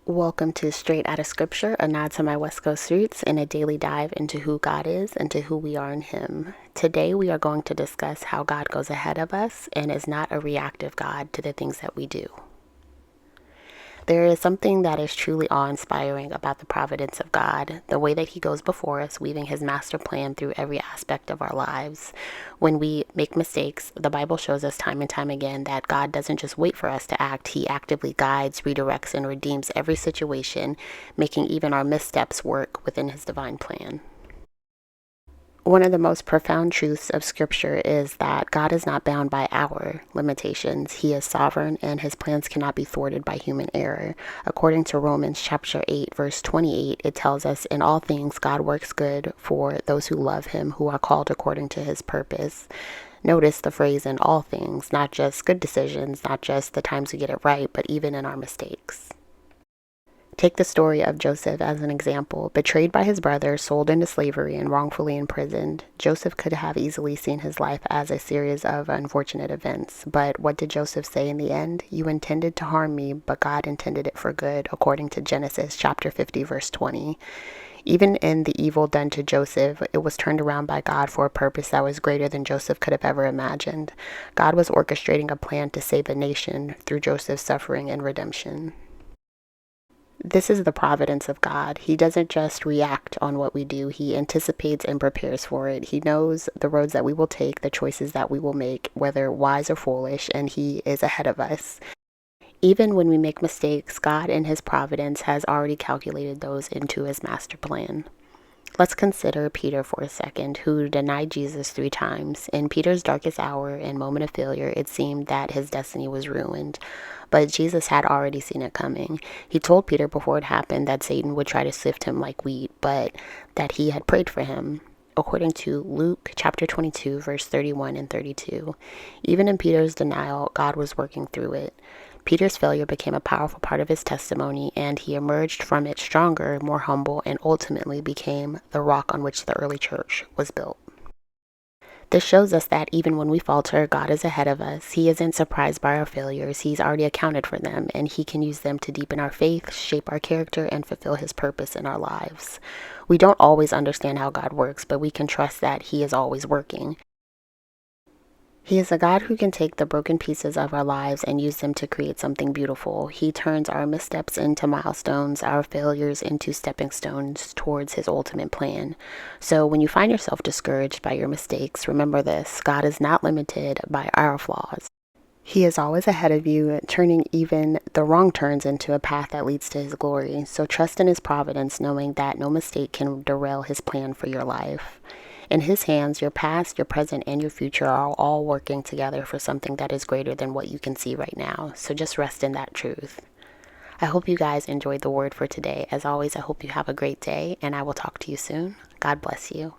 Welcome to Straight Outta Scripture, a nod to my West Coast roots and a daily dive into who God is and to who we are in Him. Today we are going to discuss how God goes ahead of us and is not a reactive God to the things that we do. There is something that is truly awe-inspiring about the providence of God, the way that He goes before us, weaving His master plan through every aspect of our lives. When we make mistakes, the Bible shows us time and time again that God doesn't just wait for us to act, He actively guides, redirects, and redeems every situation, making even our missteps work within His divine plan. One of the most profound truths of Scripture is that God is not bound by our limitations. He is sovereign, and His plans cannot be thwarted by human error. According to Romans chapter 8, verse 28, it tells us, "In all things God works good for those who love Him, who are called according to His purpose." Notice the phrase "in all things," not just good decisions, not just the times we get it right, but even in our mistakes. Take the story of Joseph as an example. Betrayed by his brothers, sold into slavery, and wrongfully imprisoned, Joseph could have easily seen his life as a series of unfortunate events. But what did Joseph say in the end? "You intended to harm me, but God intended it for good," according to Genesis chapter 50, verse 20. Even in the evil done to Joseph, it was turned around by God for a purpose that was greater than Joseph could have ever imagined. God was orchestrating a plan to save the nation through Joseph's suffering and redemption. This is the providence of God. He doesn't just react on what we do. He anticipates and prepares for it. He knows the roads that we will take, the choices that we will make, whether wise or foolish, and He is ahead of us. Even when we make mistakes, God in His providence has already calculated those into His master plan. Let's consider Peter for a second, who denied Jesus 3 times. In Peter's darkest hour and moment of failure, it seemed that his destiny was ruined. But Jesus had already seen it coming. He told Peter before it happened that Satan would try to sift him like wheat, but that He had prayed for him. According to Luke chapter 22, verse 31 and 32. Even in Peter's denial, God was working through it. Peter's failure became a powerful part of his testimony, and he emerged from it stronger, more humble, and ultimately became the rock on which the early church was built. This shows us that even when we falter, God is ahead of us. He isn't surprised by our failures. He's already accounted for them, and He can use them to deepen our faith, shape our character, and fulfill His purpose in our lives. We don't always understand how God works, but we can trust that He is always working. He is a God who can take the broken pieces of our lives and use them to create something beautiful. He turns our missteps into milestones, our failures into stepping stones towards His ultimate plan. So when you find yourself discouraged by your mistakes, remember this: God is not limited by our flaws. He is always ahead of you, turning even the wrong turns into a path that leads to His glory. So trust in His providence, knowing that no mistake can derail His plan for your life. In His hands, your past, your present, and your future are all working together for something that is greater than what you can see right now. So just rest in that truth. I hope you guys enjoyed the word for today. As always, I hope you have a great day, and I will talk to you soon. God bless you.